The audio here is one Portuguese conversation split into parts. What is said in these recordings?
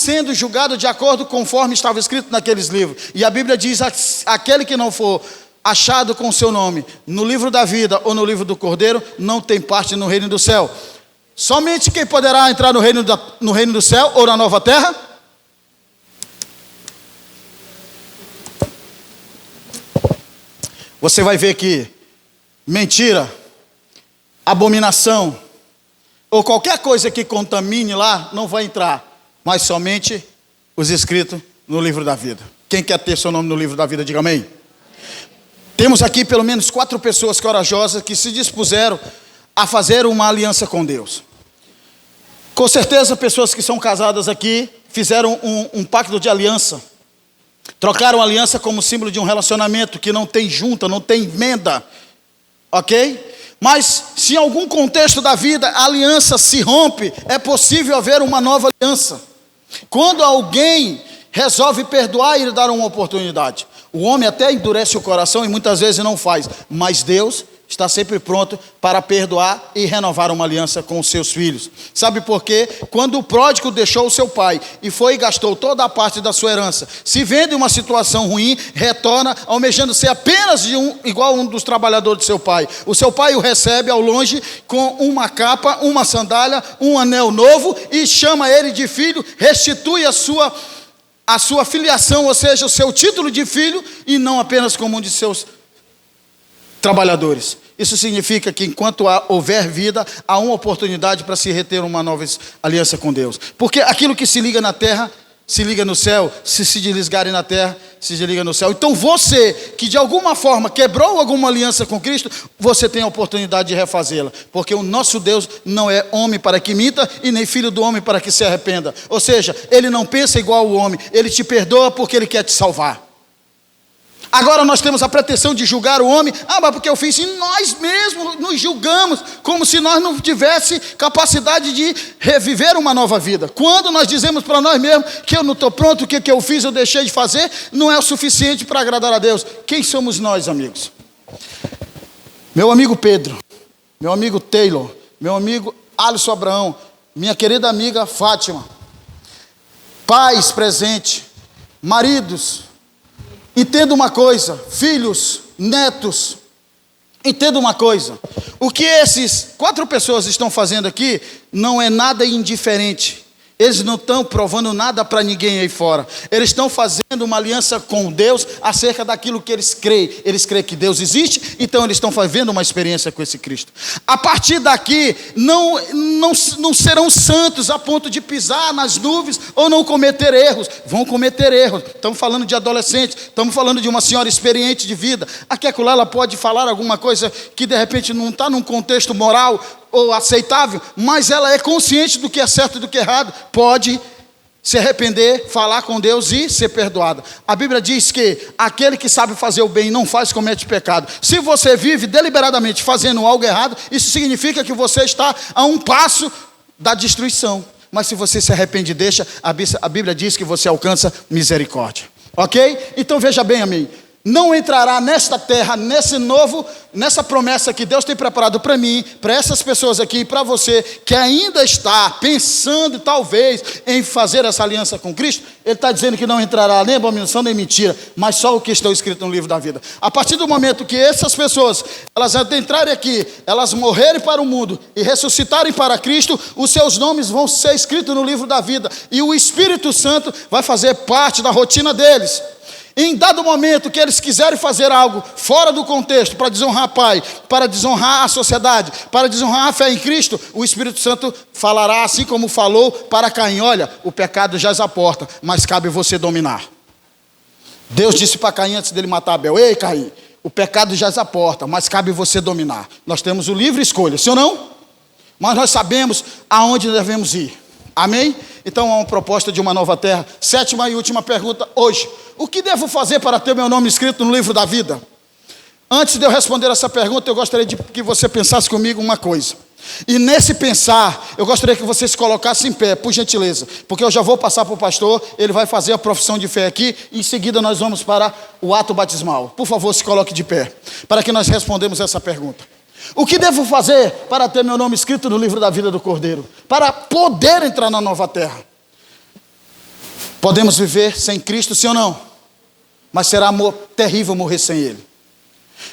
sendo julgado de acordo conforme estava escrito naqueles livros. E a Bíblia diz: aquele que não for achado com o seu nome no livro da vida ou no livro do Cordeiro, não tem parte no reino do céu. Somente quem poderá entrar no reino do céu ou na nova terra? Você vai ver que mentira, abominação, ou qualquer coisa que contamine lá, não vai entrar, mas somente os escritos no livro da vida. Quem quer ter seu nome no livro da vida, diga amém. Temos aqui pelo menos 4 pessoas corajosas que se dispuseram a fazer uma aliança com Deus. Com certeza, pessoas que são casadas aqui fizeram um pacto de aliança. Trocaram a aliança como símbolo de um relacionamento que não tem junta, não tem emenda. Ok? Mas se em algum contexto da vida a aliança se rompe, é possível haver uma nova aliança. Quando alguém resolve perdoar e lhe dar uma oportunidade. O homem até endurece o coração e muitas vezes não faz. Mas Deus está sempre pronto para perdoar e renovar uma aliança com os seus filhos. Sabe por quê? Quando o pródigo deixou o seu pai e foi e gastou toda a parte da sua herança, se vendo em uma situação ruim, retorna almejando ser apenas igual um dos trabalhadores de seu pai. O seu pai o recebe ao longe com uma capa, uma sandália, um anel novo e chama ele de filho, restitui a sua filiação, ou seja, o seu título de filho, e não apenas como um de seus trabalhadores. Isso significa que enquanto houver vida, há uma oportunidade para se reter uma nova aliança com Deus. Porque aquilo que se liga na terra, se liga no céu. Se desligarem na terra, se desliga no céu. Então você, que de alguma forma quebrou alguma aliança com Cristo, você tem a oportunidade de refazê-la. Porque o nosso Deus não é homem para que minta e nem filho do homem para que se arrependa. Ou seja, Ele não pensa igual o homem. Ele te perdoa porque Ele quer te salvar. Agora nós temos a pretensão de julgar o homem. Mas porque eu fiz, e nós mesmos nos julgamos, como se nós não tivéssemos capacidade de reviver uma nova vida. Quando nós dizemos para nós mesmos que eu não estou pronto, o que eu fiz, eu deixei de fazer, não é o suficiente para agradar a Deus. Quem somos nós, amigos? Meu amigo Pedro, meu amigo Taylor, meu amigo Alisson Abraão, minha querida amiga Fátima, pais presentes, maridos, entenda uma coisa, filhos, netos, entenda uma coisa, o que esses 4 pessoas estão fazendo aqui não é nada indiferente. Eles não estão provando nada para ninguém aí fora. Eles estão fazendo uma aliança com Deus acerca daquilo que eles creem. Eles creem que Deus existe, então eles estão fazendo uma experiência com esse Cristo. A partir daqui, não serão santos a ponto de pisar nas nuvens ou não cometer erros. Vão cometer erros. Estamos falando de adolescentes, estamos falando de uma senhora experiente de vida. Aqui acolá ela pode falar alguma coisa que de repente não está num contexto moral ou aceitável, mas ela é consciente do que é certo e do que é errado, pode se arrepender, falar com Deus e ser perdoada. A Bíblia diz que aquele que sabe fazer o bem e não faz, comete pecado. Se você vive deliberadamente fazendo algo errado, isso significa que você está a um passo da destruição. Mas se você se arrepende e deixa, a Bíblia diz que você alcança misericórdia. Ok? Então veja bem, amém. Não entrará nesta terra, nessa promessa que Deus tem preparado para mim, para essas pessoas aqui e para você, que ainda está pensando talvez em fazer essa aliança com Cristo. Ele está dizendo que não entrará nem abominação nem mentira, mas só o que está escrito no livro da vida. A partir do momento que essas pessoas, elas adentrarem aqui, elas morrerem para o mundo e ressuscitarem para Cristo, os seus nomes vão ser escritos no livro da vida, e o Espírito Santo vai fazer parte da rotina deles. Em dado momento que eles quiserem fazer algo fora do contexto, para desonrar pai, para desonrar a sociedade, para desonrar a fé em Cristo, o Espírito Santo falará assim como falou para Caim: olha, o pecado jaz à porta, mas cabe você dominar. Deus disse para Caim antes dele matar Abel: ei Caim, o pecado jaz à porta, mas cabe você dominar. Nós temos o livre escolha, sim ou não? Mas nós sabemos aonde devemos ir. Amém? Então há uma proposta de uma nova terra. 7ª e última pergunta hoje: o que devo fazer para ter meu nome escrito no livro da vida? Antes de eu responder essa pergunta, eu gostaria de que você pensasse comigo uma coisa. E nesse pensar, eu gostaria que você se colocasse em pé, por gentileza, porque eu já vou passar para o pastor, ele vai fazer a profissão de fé aqui, e em seguida nós vamos para o ato batismal. Por favor, se coloque de pé, para que nós respondamos essa pergunta. O que devo fazer para ter meu nome escrito no livro da vida do Cordeiro? Para poder entrar na nova terra? Podemos viver sem Cristo, sim ou não? Mas será terrível morrer sem Ele.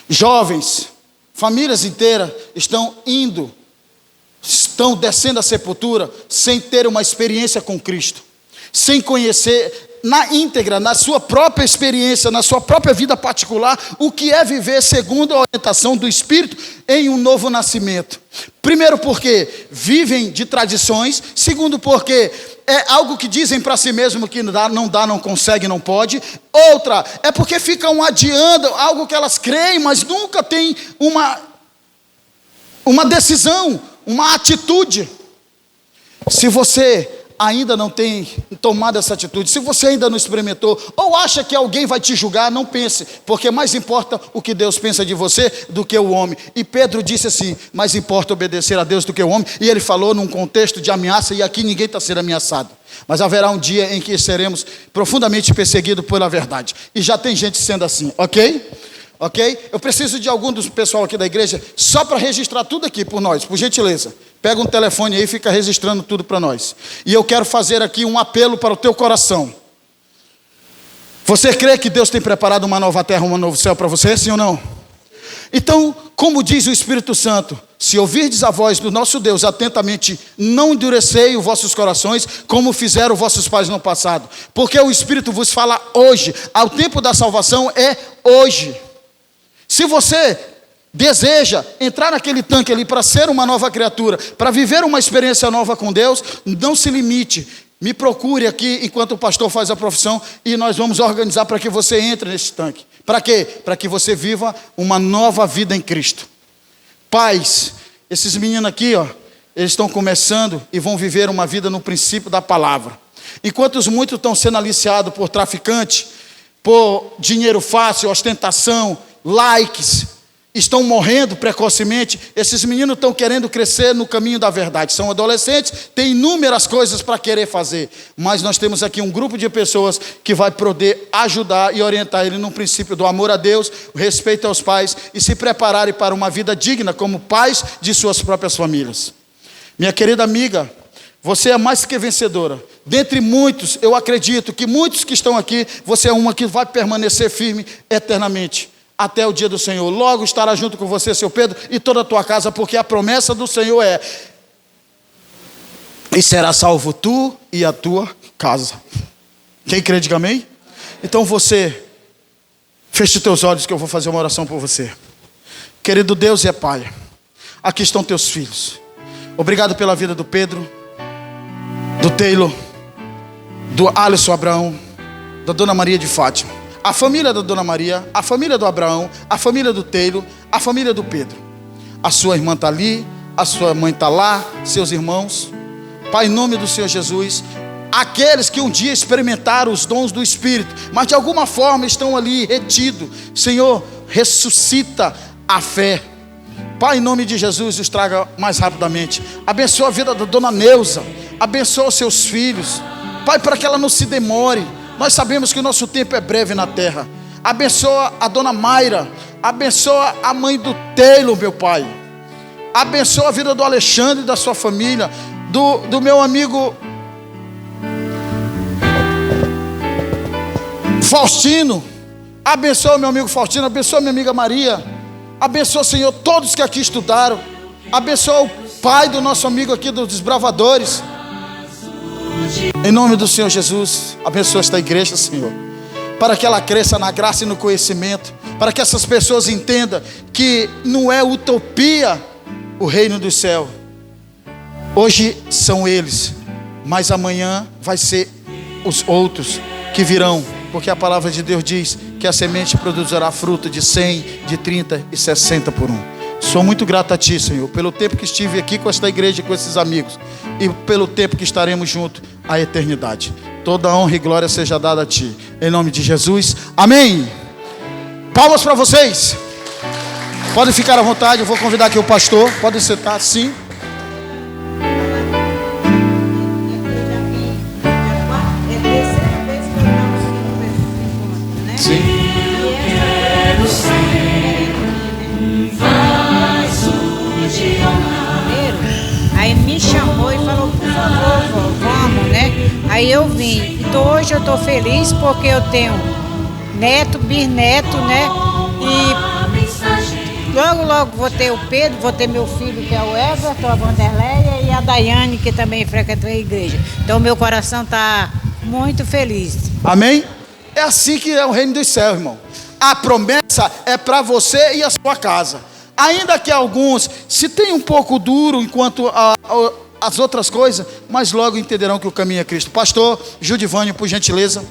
Jovens, famílias inteiras estão descendo à sepultura sem ter uma experiência com Cristo, sem conhecer na íntegra, na sua própria experiência, na sua própria vida particular, o que é viver segundo a orientação do Espírito em um novo nascimento. Primeiro porque vivem de tradições, segundo porque é algo que dizem para si mesmo que não dá, não consegue, não pode. Outra é porque ficam adiando algo que elas creem, mas nunca tem uma decisão, uma atitude. Se você ainda não tem tomado essa atitude, se você ainda não experimentou, ou acha que alguém vai te julgar, não pense, porque mais importa o que Deus pensa de você do que o homem. E Pedro disse assim: mais importa obedecer a Deus do que o homem. E ele falou num contexto de ameaça, e aqui ninguém está sendo ameaçado, mas haverá um dia em que seremos profundamente perseguidos pela verdade, e já tem gente sendo assim, ok? Eu preciso de algum dos pessoal aqui da igreja, só para registrar tudo aqui por nós, por gentileza. Pega um telefone aí e fica registrando tudo para nós. E eu quero fazer aqui um apelo para o teu coração. Você crê que Deus tem preparado uma nova terra, um novo céu para você, sim ou não? Então, como diz o Espírito Santo, se ouvirdes a voz do nosso Deus atentamente, não endurecei os vossos corações, como fizeram vossos pais no passado. Porque o Espírito vos fala hoje. O tempo da salvação é hoje. Se você deseja entrar naquele tanque ali para ser uma nova criatura, para viver uma experiência nova com Deus, não se limite. Me procure aqui enquanto o pastor faz a profissão e nós vamos organizar para que você entre nesse tanque. Para quê? Para que você viva uma nova vida em Cristo. Pais, esses meninos aqui, eles estão começando e vão viver uma vida no princípio da palavra. Enquanto muitos estão sendo aliciados por traficante, por dinheiro fácil, ostentação, likes, estão morrendo precocemente, esses meninos estão querendo crescer no caminho da verdade. São adolescentes, têm inúmeras coisas para querer fazer, mas nós temos aqui um grupo de pessoas que vai poder ajudar e orientar ele no princípio do amor a Deus, o respeito aos pais e se prepararem para uma vida digna como pais de suas próprias famílias. Minha querida amiga, você é mais que vencedora. Dentre muitos, eu acredito que muitos que estão aqui, você é uma que vai permanecer firme eternamente, até o dia do Senhor. Logo estará junto com você, seu Pedro, e toda a tua casa, porque a promessa do Senhor é: e será salvo tu e a tua casa. Quem crê, diga amém? Então você, feche os teus olhos que eu vou fazer uma oração por você. Querido Deus e Pai, aqui estão teus filhos. Obrigado pela vida do Pedro, do Taylor, do Alisson Abraão, da Dona Maria de Fátima, a família da Dona Maria, a família do Abraão, a família do Taylor, a família do Pedro. A sua irmã está ali, a sua mãe está lá, seus irmãos. Pai, em nome do Senhor Jesus, aqueles que um dia experimentaram os dons do Espírito, mas de alguma forma estão ali retidos, Senhor, ressuscita a fé. Pai, em nome de Jesus, os traga mais rapidamente. Abençoa a vida da Dona Neuza, abençoa os seus filhos, Pai, para que ela não se demore. Nós sabemos que o nosso tempo é breve na terra. Abençoa a Dona Mayra, abençoa a mãe do Taylor, meu Pai. Abençoa a vida do Alexandre e da sua família, do meu amigo Faustino. Abençoa meu amigo Faustino, abençoa minha amiga Maria. Abençoa, Senhor, todos que aqui estudaram. Abençoa o pai do nosso amigo aqui dos desbravadores. Em nome do Senhor Jesus, abençoa esta igreja, Senhor, para que ela cresça na graça e no conhecimento, para que essas pessoas entendam que não é utopia o reino do céu. Hoje são eles, mas amanhã vai ser os outros que virão, porque a palavra de Deus diz que a semente produzirá fruto de 100, de 30 e 60 por um. Sou muito grato a Ti, Senhor, pelo tempo que estive aqui com esta igreja e com esses amigos, e pelo tempo que estaremos juntos à eternidade. Toda honra e glória seja dada a Ti, em nome de Jesus, amém. Palmas para vocês. Podem ficar à vontade, eu vou convidar aqui o pastor. Podem sentar, sim. Sim. Aí me chamou e falou, por favor, vamos, né? Aí Aí eu vim. Então hoje eu estou feliz porque eu tenho neto, bisneto, né? E logo vou ter o Pedro, vou ter meu filho que é o Everton, a Vanderleia e a Daiane, que também frequentou a igreja. Então meu coração está muito feliz. Amém? É assim que é o reino dos céus, irmão. A promessa é para você e a sua casa. Ainda que alguns se tenham um pouco duro enquanto as outras coisas, mas logo entenderão que o caminho é Cristo. Pastor Judivânio, por gentileza,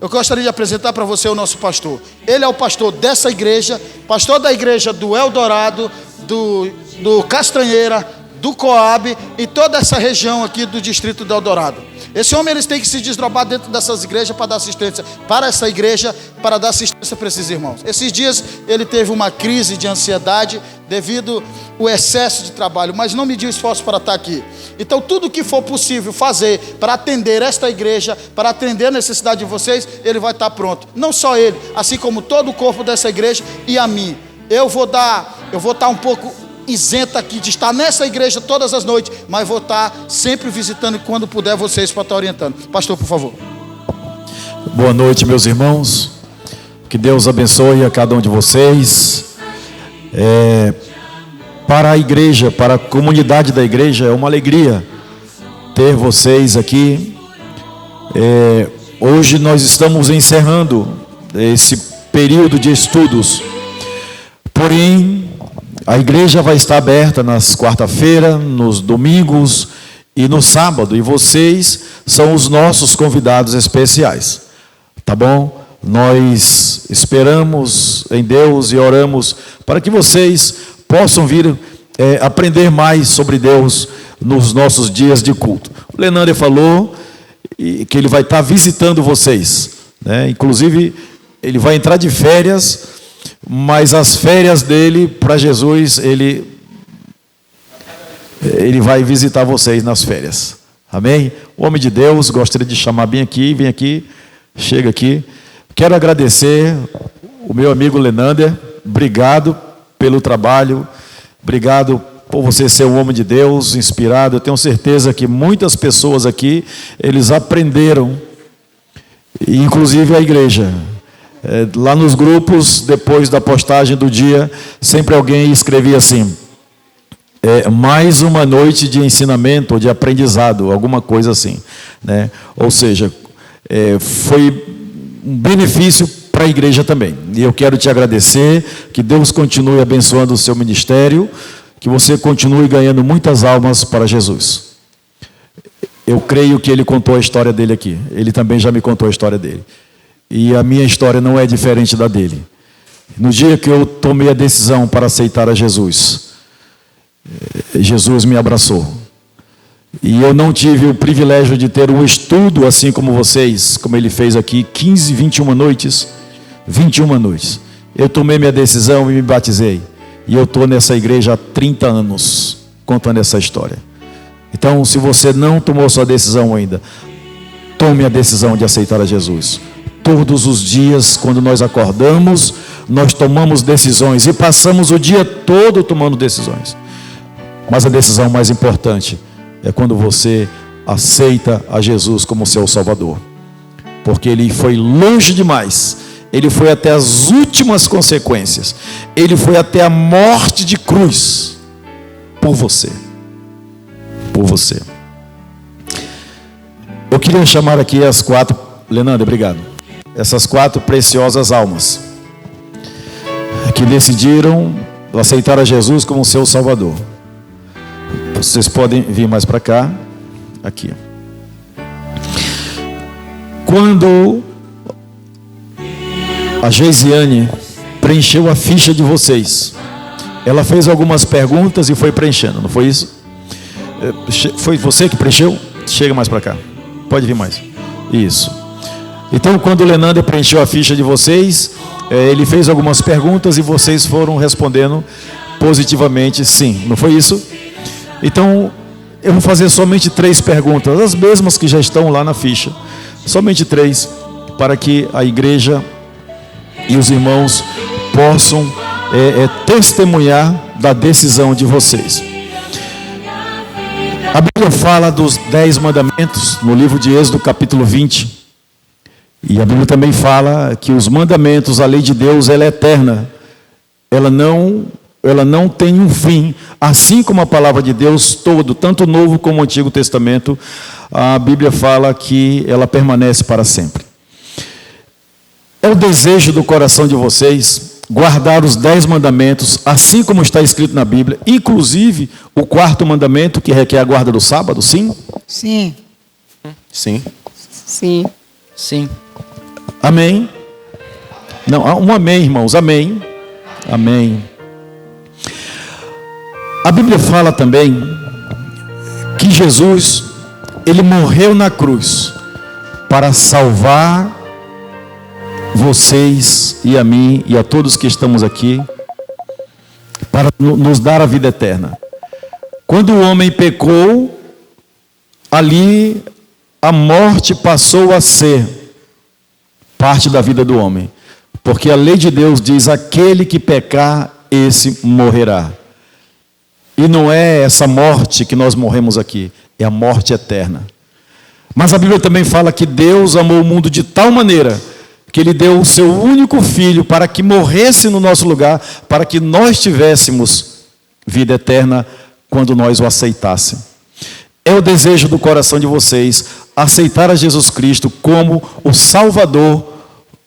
eu gostaria de apresentar para você o nosso pastor. Ele é o pastor dessa igreja, pastor da igreja do Eldorado, do Castanheira, do Coab e toda essa região aqui do distrito do Eldorado. Esse homem, eles têm que se desdobrar dentro dessas igrejas para dar assistência, para essa igreja, para dar assistência para esses irmãos. Esses dias ele teve uma crise de ansiedade devido ao excesso de trabalho, mas não mediu esforço para estar aqui. Então tudo que for possível fazer para atender esta igreja, para atender a necessidade de vocês, ele vai estar pronto. Não só ele, assim como todo o corpo dessa igreja e a mim. Eu vou estar um pouco isenta aqui de estar nessa igreja todas as noites, mas vou estar sempre visitando quando puder vocês para estar orientando. Pastor, por favor. Boa noite, meus irmãos. Que Deus abençoe a cada um de vocês. Para a igreja, para a comunidade da igreja, é uma alegria ter vocês aqui. Hoje nós estamos encerrando esse período de estudos. Porém, a igreja vai estar aberta nas quarta-feiras, nos domingos e no sábado. E vocês são os nossos convidados especiais. Tá bom? Nós esperamos em Deus e oramos para que vocês possam vir aprender mais sobre Deus nos nossos dias de culto. O Lenander falou que ele vai estar visitando vocês, né? Inclusive, ele vai entrar de férias, mas as férias dele para Jesus, ele vai visitar vocês nas férias. Amém? O homem de Deus, gostaria de chamar bem aqui, vem aqui, chega aqui. Quero agradecer o meu amigo Lenander, obrigado pelo trabalho, obrigado por você ser um homem de Deus, inspirado. Eu tenho certeza que muitas pessoas aqui, eles aprenderam, inclusive a igreja. Lá nos grupos, depois da postagem do dia, sempre alguém escrevia assim, mais uma noite de ensinamento ou de aprendizado, alguma coisa assim, né? Ou seja, foi um benefício para a igreja também. E eu quero te agradecer, que Deus continue abençoando o seu ministério, que você continue ganhando muitas almas para Jesus. Eu creio que ele contou a história dele aqui, ele também já me contou a história dele. E a minha história não é diferente da dele. No dia que eu tomei a decisão para aceitar a Jesus, Jesus me abraçou. E eu não tive o privilégio de ter um estudo assim como vocês, como ele fez aqui, 21 noites. Eu tomei minha decisão e me batizei. E eu estou nessa igreja há 30 anos, contando essa história. Então, se você não tomou sua decisão ainda, tome a decisão de aceitar a Jesus. Todos os dias, quando nós acordamos, nós tomamos decisões e passamos o dia todo tomando decisões. Mas a decisão mais importante é quando você aceita a Jesus como seu Salvador. Porque ele foi longe demais. Ele foi até as últimas consequências. Ele foi até a morte de cruz por você. Por você. Eu queria chamar aqui as 4... Lenander, obrigado. Essas 4 preciosas almas que decidiram aceitar a Jesus como seu Salvador. Vocês podem vir mais para cá. Aqui. Quando a Geisiane preencheu a ficha de vocês, ela fez algumas perguntas e foi preenchendo, não foi isso? Foi você que preencheu? Chega mais para cá. Pode vir mais. Isso. Então, quando o Lenander preencheu a ficha de vocês, ele fez algumas perguntas e vocês foram respondendo positivamente sim, não foi isso? Então, eu vou fazer somente 3 perguntas, as mesmas que já estão lá na ficha. Somente 3, para que a igreja e os irmãos possam testemunhar da decisão de vocês. A Bíblia fala dos 10 mandamentos no livro de Êxodo, capítulo 20. E a Bíblia também fala que os mandamentos, a lei de Deus, ela é eterna. Ela não tem um fim. Assim como a palavra de Deus todo, tanto o Novo como o Antigo Testamento, a Bíblia fala que ela permanece para sempre. É o desejo do coração de vocês guardar os 10 mandamentos, assim como está escrito na Bíblia, inclusive o 4º mandamento, que requer a guarda do sábado, sim? Sim. Sim. Sim. Sim. Amém? Não, um amém, irmãos, amém. Amém. A Bíblia fala também que Jesus, ele morreu na cruz para salvar vocês e a mim e a todos que estamos aqui, para nos dar a vida eterna. Quando o homem pecou, ali a morte passou a ser parte da vida do homem, porque a lei de Deus diz: aquele que pecar, esse morrerá. E não é essa morte que nós morremos aqui, é a morte eterna. Mas a Bíblia também fala que Deus amou o mundo de tal maneira que Ele deu o seu único filho para que morresse no nosso lugar, para que nós tivéssemos vida eterna quando nós o aceitássemos. É o desejo do coração de vocês aceitar a Jesus Cristo como o Salvador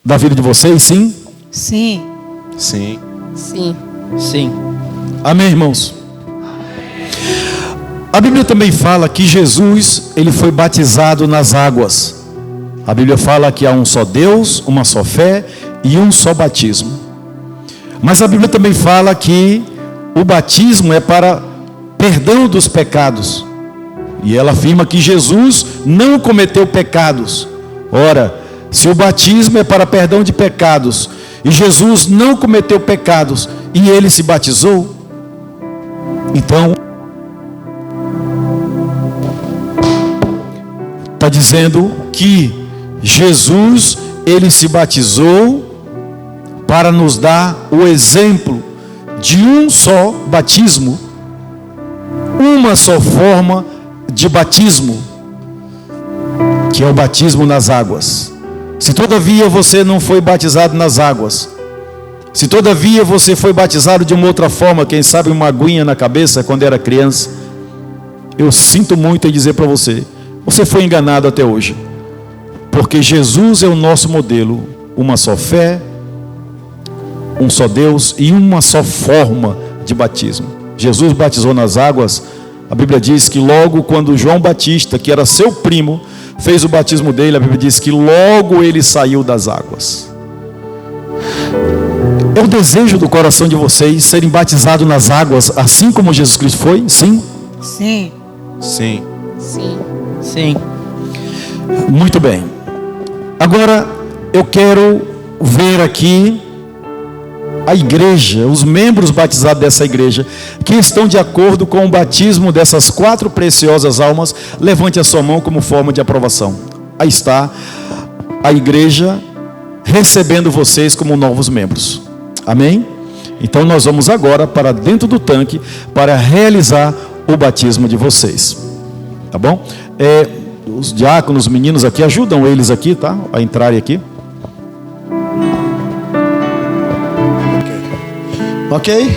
da vida de vocês, sim? Sim. Sim. Sim. Sim. Amém, irmãos? A Bíblia também fala que Jesus, ele foi batizado nas águas. A Bíblia fala que há um só Deus, uma só fé e um só batismo. Mas a Bíblia também fala que o batismo é para perdão dos pecados. E ela afirma que Jesus não cometeu pecados. Ora, se o batismo é para perdão de pecados, e Jesus não cometeu pecados, e ele se batizou, então está dizendo que Jesus, ele se batizou para nos dar o exemplo de um só batismo, uma só forma de batismo, que é o batismo nas águas. Se todavia você não foi batizado nas águas, se todavia você foi batizado de uma outra forma, quem sabe uma aguinha na cabeça quando era criança, eu sinto muito em dizer para você, você foi enganado até hoje. Porque Jesus é o nosso modelo, uma só fé, um só Deus e uma só forma de batismo. Jesus batizou nas águas. A Bíblia diz que logo quando João Batista, que era seu primo, fez o batismo dele, a Bíblia diz que logo ele saiu das águas. É o desejo do coração de vocês serem batizados nas águas, assim como Jesus Cristo foi? Sim? Sim. Sim. Sim. Sim. Muito bem. Agora eu quero ver aqui a igreja, os membros batizados dessa igreja, que estão de acordo com o batismo dessas 4 preciosas almas. Levante a sua mão como forma de aprovação. Aí está a igreja recebendo vocês como novos membros. Amém? Então nós vamos agora para dentro do tanque para realizar o batismo de vocês. Tá bom? Os diáconos, os meninos aqui, ajudam eles aqui, tá? A entrarem aqui. Ok?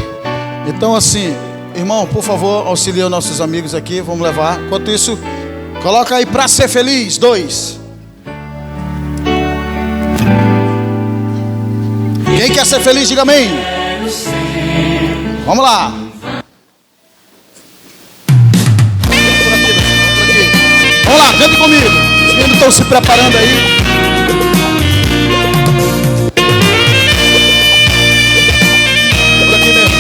Então assim, irmão, por favor, auxilia os nossos amigos aqui. Vamos levar. Enquanto isso, coloca aí para ser feliz, 2. Quem quer ser feliz, diga amém. Vamos lá. Vamos lá, cante comigo. Os meninos estão se preparando aí. Por aqui mesmo.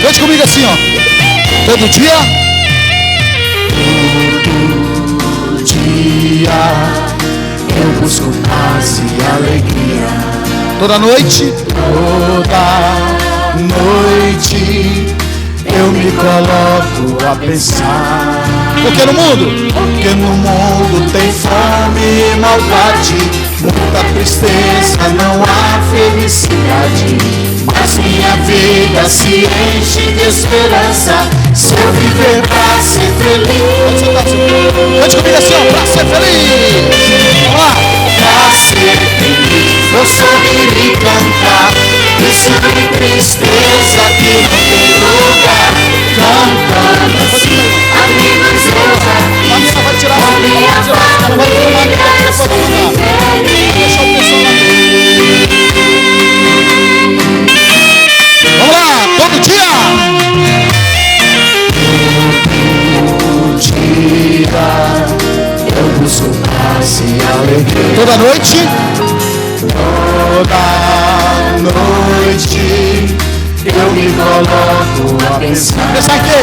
Cante comigo assim, ó. Todo dia. Todo dia eu busco paz e alegria. Toda noite. Toda noite eu me coloco a pensar. Porque no mundo tem fome e maldade. muita tristeza, não há felicidade, mas minha vida se enche de esperança. Se eu viver pra ser feliz, cante comigo assim, ó, pra ser feliz. Vamos lá. Pra ser feliz, eu sorrir e cantar, isso de tristeza que não tem lugar. Cantando assim, amigos eu já fiz, com minha família eu sou feliz. Deixa o pessoal lá. Vamos lá, todo dia. Todo dia eu busco paz e alegria. Toda noite. Toda noite eu me coloco a pensar. Pensar em quê?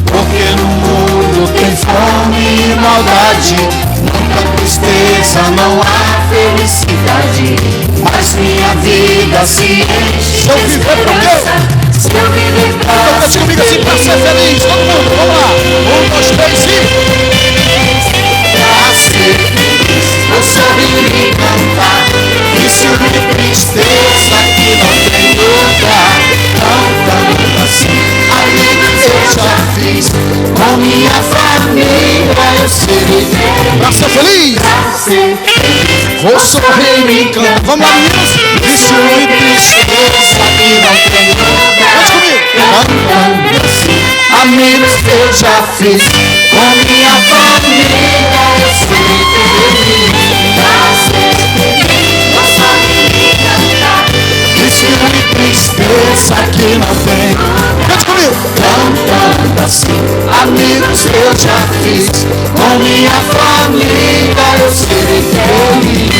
Porque no mundo tem fome e maldade, muita tristeza, não há felicidade, mas minha vida se enche. Se eu viver pra quê? Se eu viver pra ser feliz. Comigo assim, pra ser feliz. Todo mundo, vamos lá. 1, 2, 3 e... Pra ser feliz, eu sorrir e cantar, isso de tristeza que não tem lugar. Cantando assim, amigos eu já fiz, com minha família eu serei feliz. Pra ser feliz, vou sorrir e cantar. Vamos lá, meninos. Isso de tristeza que não tem lugar. Cantando assim, amigos eu já fiz, com minha família eu serei feliz. Pra ser feliz, vou sorrir e cantar, isso de tristeza que não tem. Cante comigo. Cantando assim, amigos eu já fiz, com minha família eu serei feliz.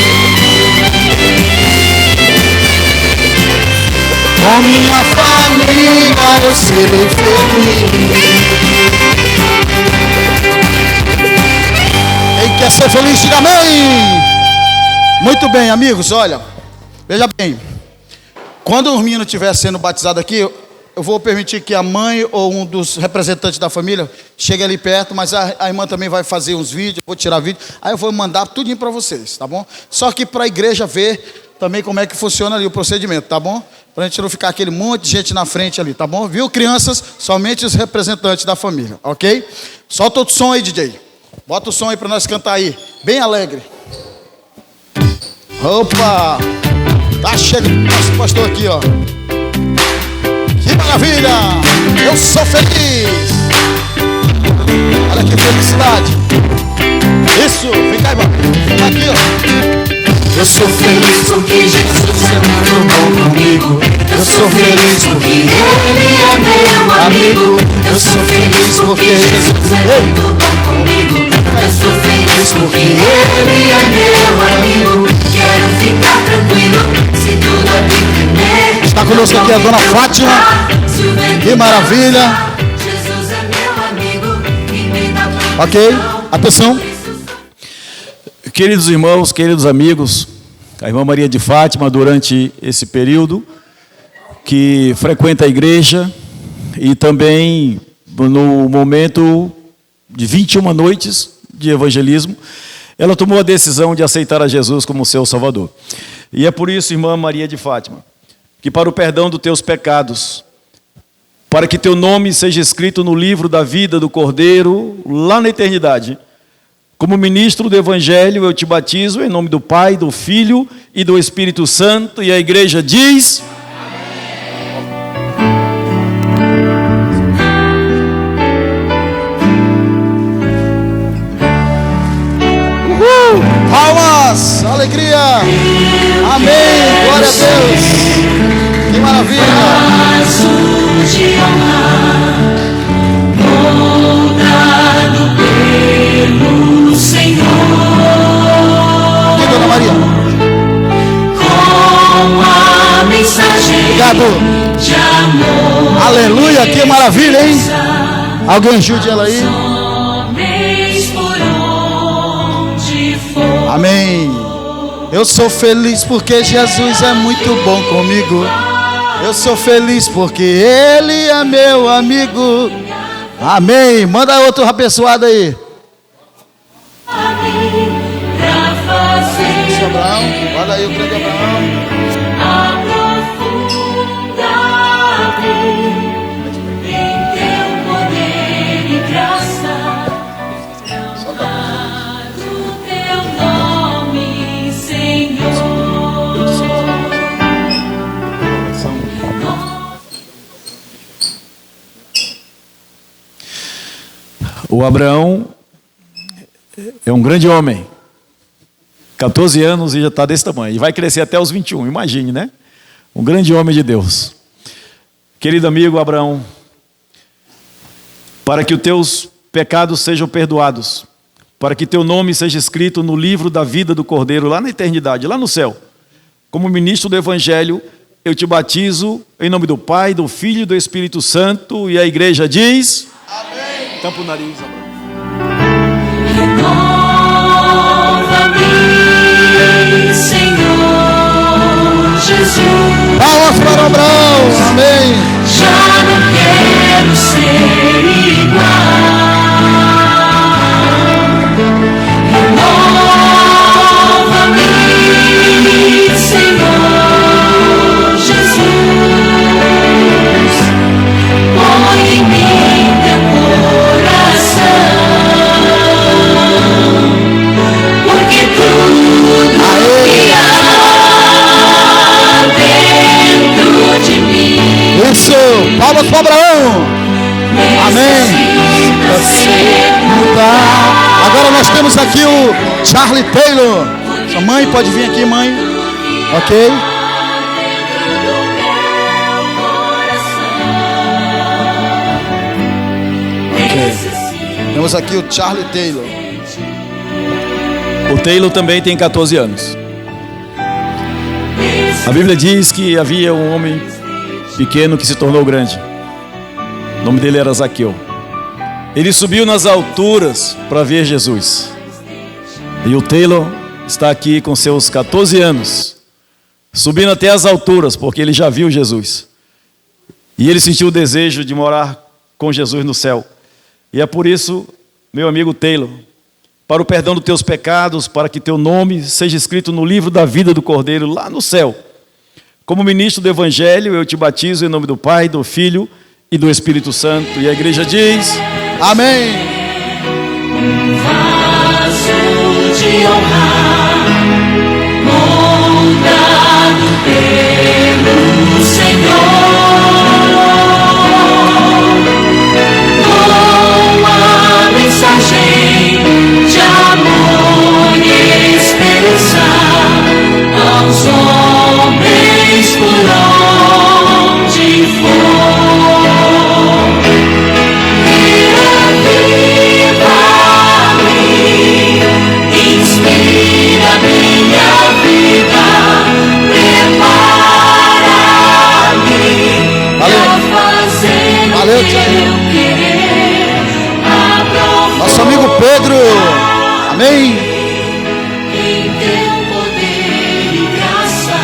Com minha família eu serei feliz. Quem quer ser feliz, diga amém. Muito bem, amigos, olha, veja bem. Quando o menino estiver sendo batizado aqui, eu vou permitir que a mãe ou um dos representantes da família chegue ali perto, mas a irmã também vai fazer uns vídeos, eu vou tirar vídeo, aí eu vou mandar tudinho para vocês, tá bom? Só que para a igreja ver também como é que funciona ali o procedimento, tá bom? Para a gente não ficar aquele monte de gente na frente ali, tá bom? Viu, crianças? Somente os representantes da família, ok? Solta o som aí, DJ. Bota o som aí para nós cantar aí, bem alegre. Opa! Tá chegando nosso pastor aqui, ó. Que maravilha! Eu sou feliz! Olha que felicidade! Isso! Vem cá, irmão! Vem aqui, ó! Eu sou feliz porque Jesus é muito bom comigo. Eu sou feliz porque Ele é meu amigo. Eu sou feliz porque Jesus é muito bom comigo. Eu sou feliz porque Ele é meu amigo. Quero ficar tranquilo se tudo aqui primeiro. Está conosco aqui a dona Fátima. Que maravilha. Jesus é meu amigo e me dá proteção. Ok, atenção. Queridos irmãos, queridos amigos, a irmã Maria de Fátima, durante esse período, que frequenta a igreja e também no momento de 21 noites de evangelismo, ela tomou a decisão de aceitar a Jesus como seu Salvador. E é por isso, irmã Maria de Fátima, que para o perdão dos teus pecados, para que teu nome seja escrito no livro da vida do Cordeiro, lá na eternidade, como ministro do Evangelho, eu te batizo em nome do Pai, do Filho e do Espírito Santo. E a igreja diz... Uhul! Palmas! Alegria! Amém! Glória a Deus! Que maravilha! Senhor, Dona Maria, com a mensagem de amor. Aleluia, que maravilha, hein? Alguém ajude ela aí. Amém. Eu sou feliz porque Jesus é muito bom comigo. Eu sou feliz porque Ele é meu amigo. Amém. Manda outro abençoado aí. Abraão. Olha aí o grande Abraão. Aprofunda-me em teu poder e graça. Honrar o teu nome, Senhor. O Abraão é um grande homem. 14 anos e já está desse tamanho. E vai crescer até os 21, imagine, né? Um grande homem de Deus. Querido amigo Abraão, para que os teus pecados sejam perdoados, para que teu nome seja escrito no livro da vida do Cordeiro, lá na eternidade, lá no céu. Como ministro do Evangelho, eu te batizo em nome do Pai, do Filho e do Espírito Santo. E a igreja diz... Amém. Tampa o nariz, Abraão. Renova-me, Senhor Jesus. Palmas para Abraão. Amém. Já não quero ser igual. Renova-me, Senhor Jesus. Põe em mim teu coração, porque tudo que há dentro de mim. Isso. Palmas para Abraão. Amém. Agora nós temos aqui o Charlie Taylor. Sua mãe pode vir aqui, mãe. Ok. Temos aqui o Charlie Taylor. O Taylor também tem 14 anos. A Bíblia diz que havia um homem pequeno que se tornou grande. O nome dele era Zaqueu. Ele subiu nas alturas para ver Jesus. E o Taylor está aqui com seus 14 anos, subindo até as alturas, porque ele já viu Jesus. E ele sentiu o desejo de morar com Jesus no céu. E é por isso, meu amigo Taylor, para o perdão dos teus pecados, para que teu nome seja escrito no livro da vida do Cordeiro lá no céu. Como ministro do Evangelho, eu te batizo em nome do Pai, do Filho e do Espírito Santo. E a igreja diz... Amém. Vaso de honra, moldado pelo Senhor, com a mensagem de amor e esperança aos homens por onde for. Inspira minha vida, prepara-me pra fazer o que eu querer. Nosso amigo Pedro. Amém. Em teu poder e graça,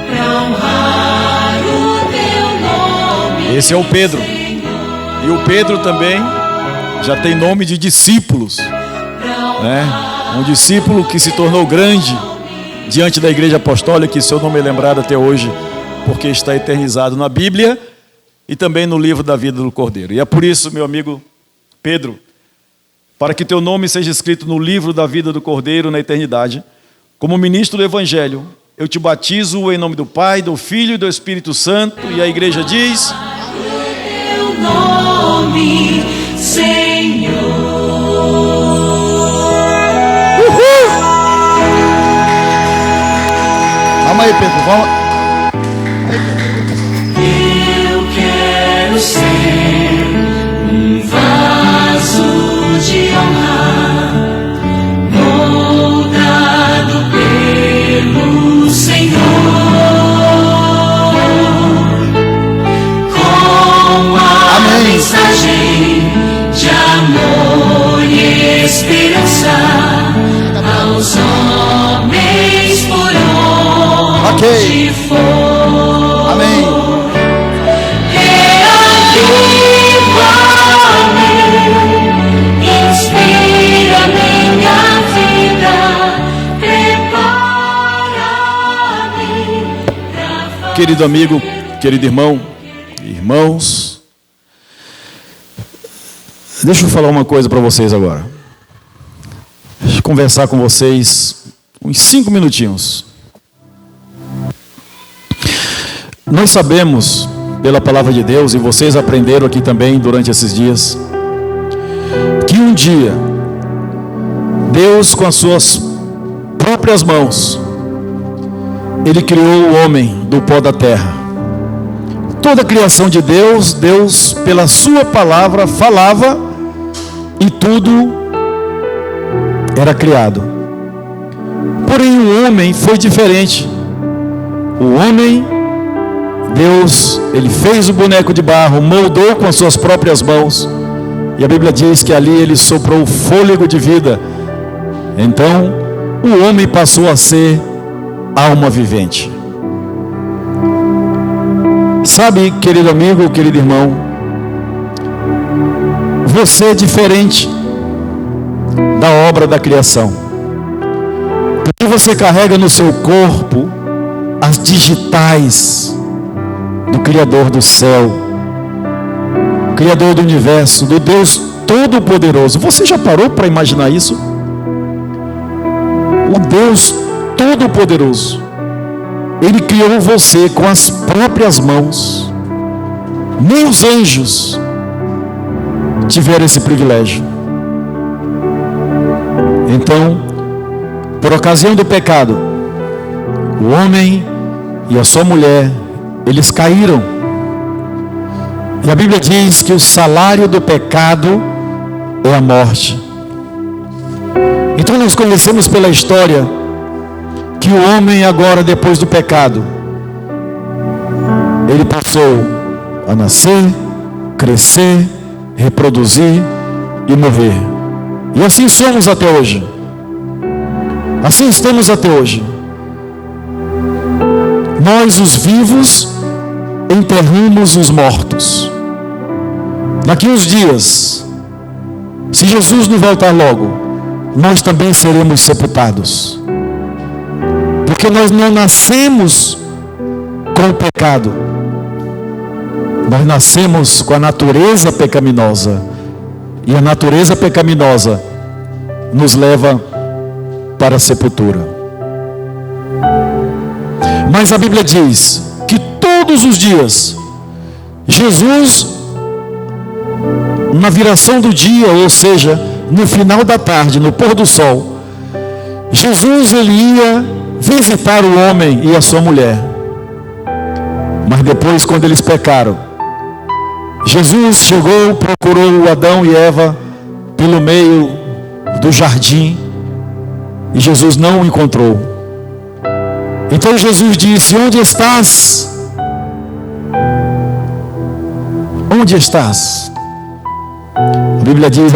pra honrar o teu nome. Esse é o Pedro. E o Pedro também já tem nome de discípulos, né? Um discípulo que se tornou grande diante da igreja apostólica, que seu nome é lembrado até hoje, porque está eternizado na Bíblia e também no livro da vida do Cordeiro. E é por isso, meu amigo Pedro, para que teu nome seja escrito no livro da vida do Cordeiro na eternidade, como ministro do Evangelho, eu te batizo em nome do Pai, do Filho e do Espírito Santo. E a igreja diz... Teu nome, Senhor. Vamos aí, Pedro. Vamos. Eu quero ser um vaso de honra, moldado pelo Senhor, com a mensagem de amor e esperança aos homens por onde for. Amém. Reaviva-me, inspira minha vida, prepara. Querido amigo, querido irmão, irmãos, deixa eu falar uma coisa para vocês agora. Deixa eu conversar com vocês uns 5 minutinhos. Nós sabemos, pela palavra de Deus, e vocês aprenderam aqui também durante esses dias, que um dia, Deus com as suas próprias mãos, Ele criou o homem do pó da terra. Toda a criação de Deus, Deus pela sua palavra falava e tudo era criado. Porém o homem foi diferente. O homem, Deus, Ele fez o boneco de barro, moldou com as suas próprias mãos, e a Bíblia diz que ali Ele soprou o fôlego de vida. Então o homem passou a ser alma vivente. Sabe, querido amigo, querido irmão, você é diferente da obra da criação, porque você carrega no seu corpo as digitais do Criador do céu, Criador do universo, do Deus Todo-Poderoso. Você já parou para imaginar isso? O Deus Todo-Poderoso, Ele criou você com as próprias mãos. Nem os anjos tiveram esse privilégio. Então, por ocasião do pecado, o homem e a sua mulher, eles caíram. E a Bíblia diz que o salário do pecado é a morte. Então nós conhecemos pela história que o homem agora, depois do pecado, ele passou a nascer, crescer, reproduzir e morrer. E assim somos até hoje. Assim estamos até hoje. Nós, os vivos, enterramos os mortos. Daqui uns dias, se Jesus não voltar logo, nós também seremos sepultados. Porque nós não nascemos com o pecado. Nós nascemos com a natureza pecaminosa. E a natureza pecaminosa nos leva para a sepultura. Mas a Bíblia diz que todos os dias, Jesus, na viração do dia, ou seja, no final da tarde, no pôr do sol, Jesus, ele ia visitar o homem e a sua mulher. Mas depois, quando eles pecaram, Jesus chegou, procurou Adão e Eva pelo meio do jardim, e Jesus não o encontrou. Então Jesus disse: onde estás? Onde estás? A Bíblia diz